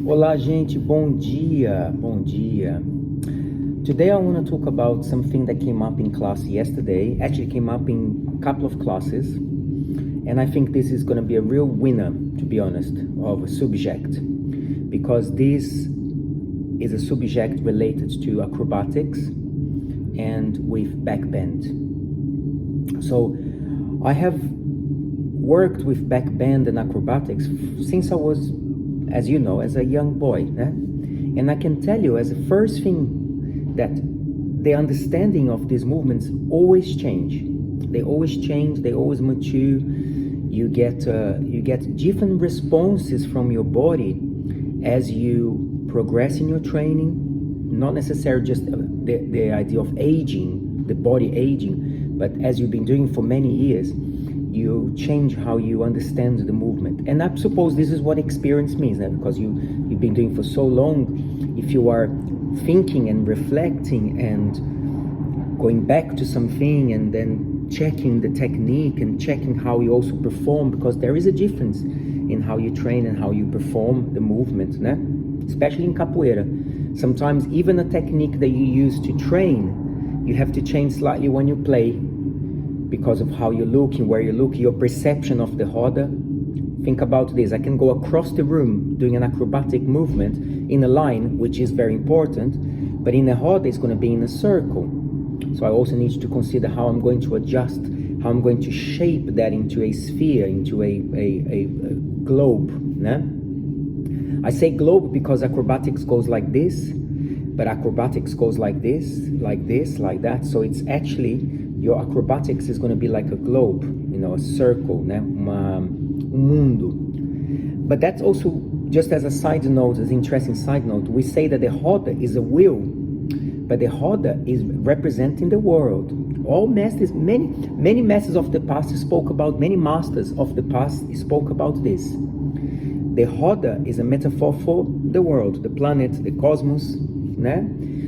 Olá, gente, bom dia, bom dia. Today I want to talk about something that came up in class yesterday, actually came up in a couple of classes, and I think this is going to be a real winner, to be honest, of a subject, because this is a subject related to acrobatics and with back bend. So I have worked with back bend and acrobatics since I was, as you know, as a young boy, and I can tell you as a first thing that the understanding of these movements always change. They always change, they always mature. You get different responses from your body as you progress in your training. Not necessarily just the idea of aging, the body aging, but as you've been doing for many years, you change how you understand the movement. And I suppose this is what experience means, because you've been doing for so long. If you are thinking and reflecting and going back to something and then checking the technique and checking how you also perform, because there is a difference in how you train and how you perform the movement, especially in capoeira. Sometimes even a technique that you use to train, you have to change slightly when you play, because of how you're looking, where you're looking, your perception of the roda. Think about this. I can go across the room doing an acrobatic movement in a line, which is very important, but in a roda it's going to be in a circle. So I also need to consider how I'm going to adjust, how I'm going to shape that into a sphere, into a globe. I say globe because acrobatics goes like this, but acrobatics goes like this, like this, like that. So it's actually, your acrobatics is going to be like a globe, a circle, mundo. But that's also, just as a side note, as an interesting side note, we say that the roda is a wheel, but the roda is representing the world. All masters, many masters of the past spoke about, many masters of the past spoke about this. The roda is a metaphor for the world, the planet, the cosmos.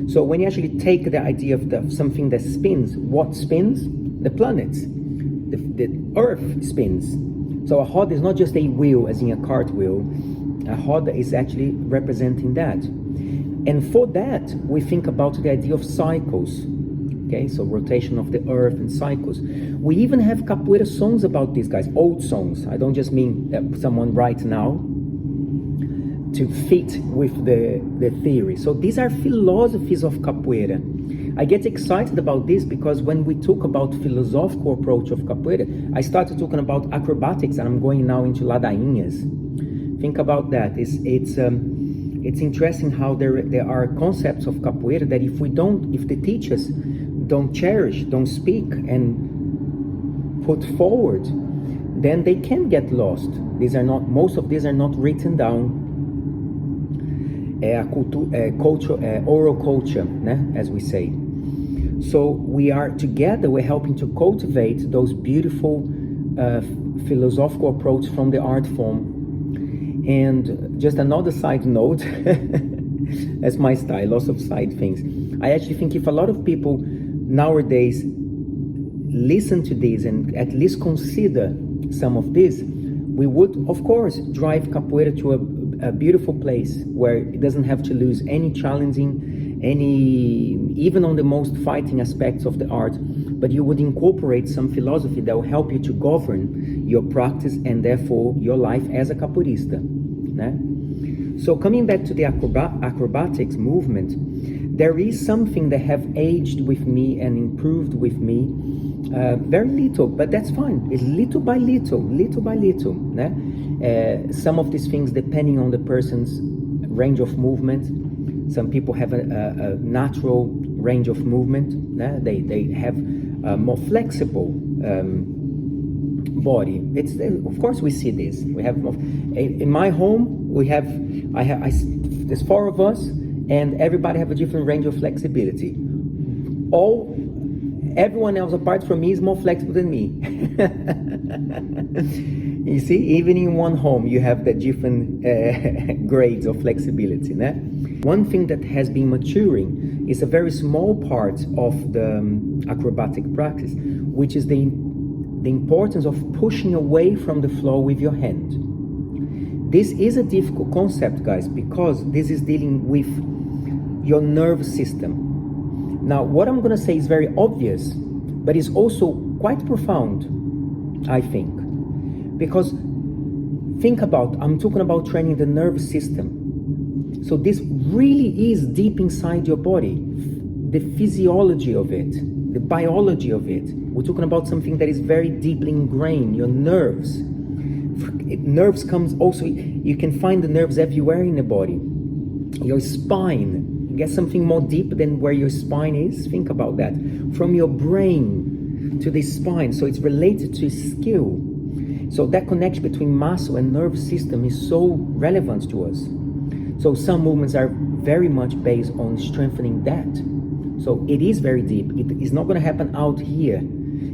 So when you actually take the idea of something that spins, what spins? The planets. The earth spins. So a roda is not just a wheel, as in a cartwheel. A roda is actually representing that. And for that, we think about the idea of cycles. Okay, so rotation of the earth and cycles. We even have capoeira songs about this, guys, old songs. I don't just mean someone right now, to fit with the theory. So these are philosophies of capoeira. I get excited about this because when we talk about philosophical approach of capoeira, I started talking about acrobatics and I'm going now into ladainhas. Think about that. It's interesting how there are concepts of capoeira that if the teachers don't cherish, don't speak and put forward, then they can get lost. Most of these are not written down. Oral culture, as we say. So we are together, we're helping to cultivate those beautiful philosophical approach from the art form. And just another side note, that's my style, lots of side things. I actually think if a lot of people nowadays listen to this and at least consider some of this, we would, of course, drive capoeira to a beautiful place where it doesn't have to lose any challenging, even on the most fighting aspects of the art, but you would incorporate some philosophy that will help you to govern your practice and therefore your life as a capoeirista. So coming back to the acrobatics movement, there is something that have aged with me and improved with me, very little, but that's fine. It's little by little. Some of these things depending on the person's range of movement. Some people have a natural range of movement. They have a more flexible body. Of course we see this. We have in my home. There's 4 of us, and everybody have a different range of flexibility. Everyone else apart from me is more flexible than me. You see, even in one home, you have the different grades of flexibility. One thing that has been maturing is a very small part of the acrobatic practice, which is the the importance of pushing away from the floor with your hand. This is a difficult concept, guys, because this is dealing with your nervous system. Now, what I'm going to say is very obvious, but it's also quite profound, I think. Because think about, I'm talking about training the nervous system. So this really is deep inside your body, the physiology of it, the biology of it. We're talking about something that is very deeply ingrained, your nerves. Nerves comes also, you can find the nerves everywhere in the body. Your spine, you get something more deep than where your spine is. Think about that. From your brain to the spine, so it's related to skill. So that connection between muscle and nervous system is so relevant to us. So some movements are very much based on strengthening that. So it is very deep. It is not going to happen out here.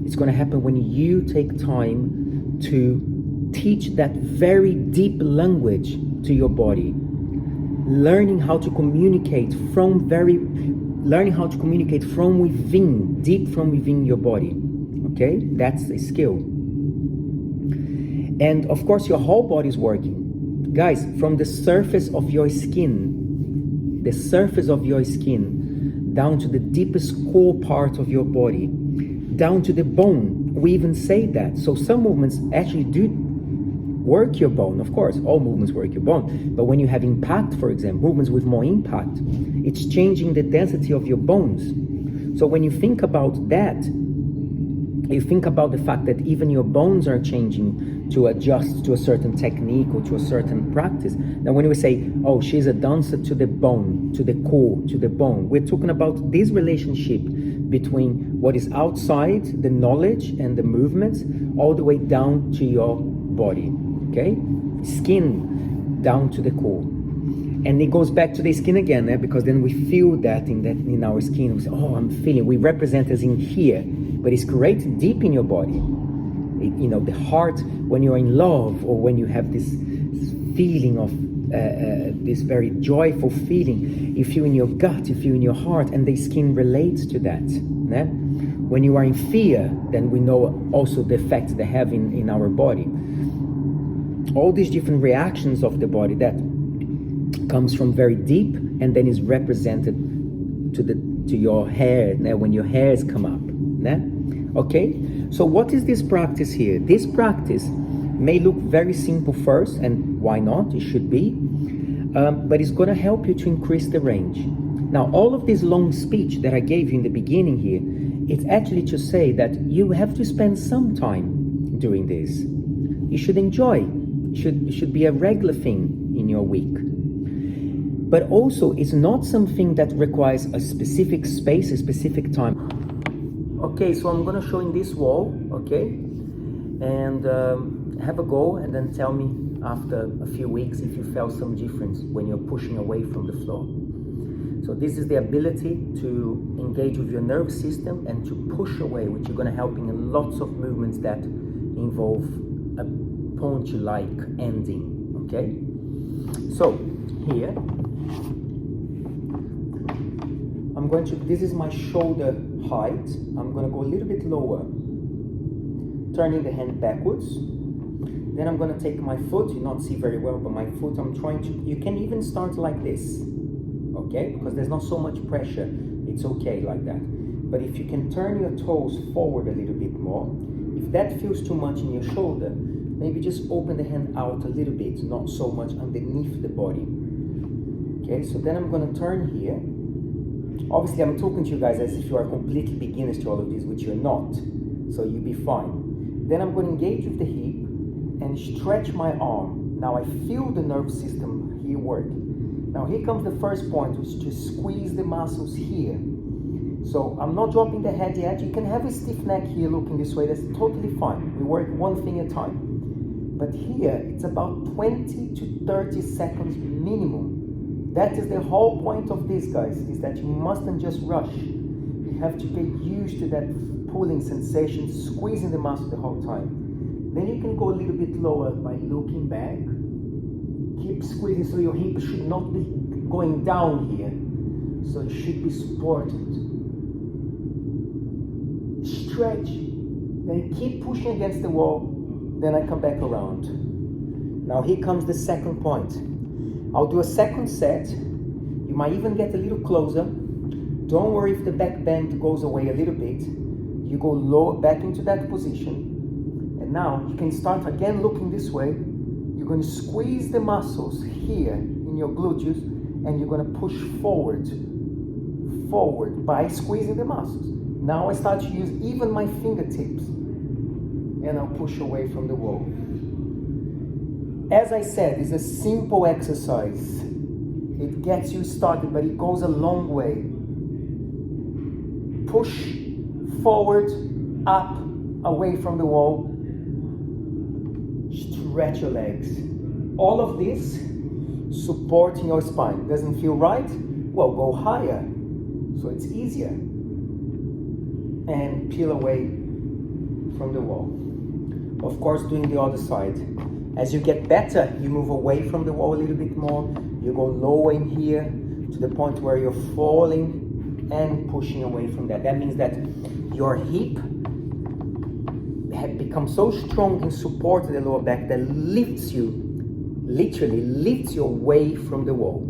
It's going to happen when you take time to teach that very deep language to your body. Learning how to communicate from within, deep from within your body. Okay? That's a skill. And of course your whole body is working. Guys, from the surface of your skin, down to the deepest core part of your body, down to the bone. We even say that. So some movements actually do work your bone. Of course, all movements work your bone. But when you have impact, for example, movements with more impact, it's changing the density of your bones. So when you think about that, you think about the fact that even your bones are changing to adjust to a certain technique or to a certain practice. Now when we say, oh, she's a dancer to the bone, to the core, to the bone, we're talking about this relationship between what is outside, the knowledge and the movements, all the way down to your body, okay? Skin down to the core. And it goes back to the skin again, because then we feel that in our skin. We say, oh, I'm feeling, we represent as in here, but it's created deep in your body. The heart, when you're in love, or when you have this feeling of this very joyful feeling, you feel in your gut, you feel in your heart, and the skin relates to that. Yeah? When you are in fear, then we know also the effects they have in our body. All these different reactions of the body that comes from very deep and then is represented to your hair, when your hairs come up. Okay, so what is this practice here? This practice may look very simple first, and why not? It should be, but it's going to help you to increase the range. Now, all of this long speech that I gave you in the beginning here, it's actually to say that you have to spend some time doing this. You should enjoy. It should be a regular thing in your week. But also, it's not something that requires a specific space, a specific time. Okay, so I'm going to show in this wall, okay? And have a go, and then tell me after a few weeks if you felt some difference when you're pushing away from the floor. So this is the ability to engage with your nervous system and to push away, which you're going to help in lots of movements that involve a punch-like ending, okay? So here, I'm going to, this is my shoulder height. I'm going to go a little bit lower, turning the hand backwards. Then I'm going to take my foot, you not see very well, but my foot, I'm trying to, you can even start like this, okay? Because there's not so much pressure, it's okay like that. But if you can turn your toes forward a little bit more, if that feels too much in your shoulder, maybe just open the hand out a little bit, not so much underneath the body. Okay, so then I'm going to turn here. Obviously, I'm talking to you guys as if you are completely beginners to all of this, which you're not. So you'll be fine. Then I'm going to engage with the hip and stretch my arm. Now I feel the nervous system here work. Now here comes the first point, which is to squeeze the muscles here. So I'm not dropping the head yet. You can have a stiff neck here looking this way. That's totally fine. We work one thing at a time. But here, it's about 20 to 30 seconds minimum. That is the whole point of this, guys, is that you mustn't just rush. You have to get used to that pulling sensation, squeezing the muscle the whole time. Then you can go a little bit lower by looking back. Keep squeezing, so your hip should not be going down here. So it should be supported. Stretch Then keep pushing against the wall. Then I come back around. Now here comes the second point. I'll do a second set. You might even get a little closer. Don't worry if the back bend goes away a little bit. You go low back into that position. And now you can start again looking this way. You're going to squeeze the muscles here in your gluteus, and you're going to push forward by squeezing the muscles. Now I start to use even my fingertips, and I'll push away from the wall. As I said, it's a simple exercise. It gets you started, but it goes a long way. Push forward, up, away from the wall. Stretch your legs. All of this supporting your spine. Doesn't feel right? Well, go higher so it's easier. And peel away from the wall. Of course, doing the other side. As you get better, you move away from the wall a little bit more. You go lower in here to the point where you're falling and pushing away from that. That means that your hip have become so strong in support of the lower back that lifts you, literally lifts you away from the wall.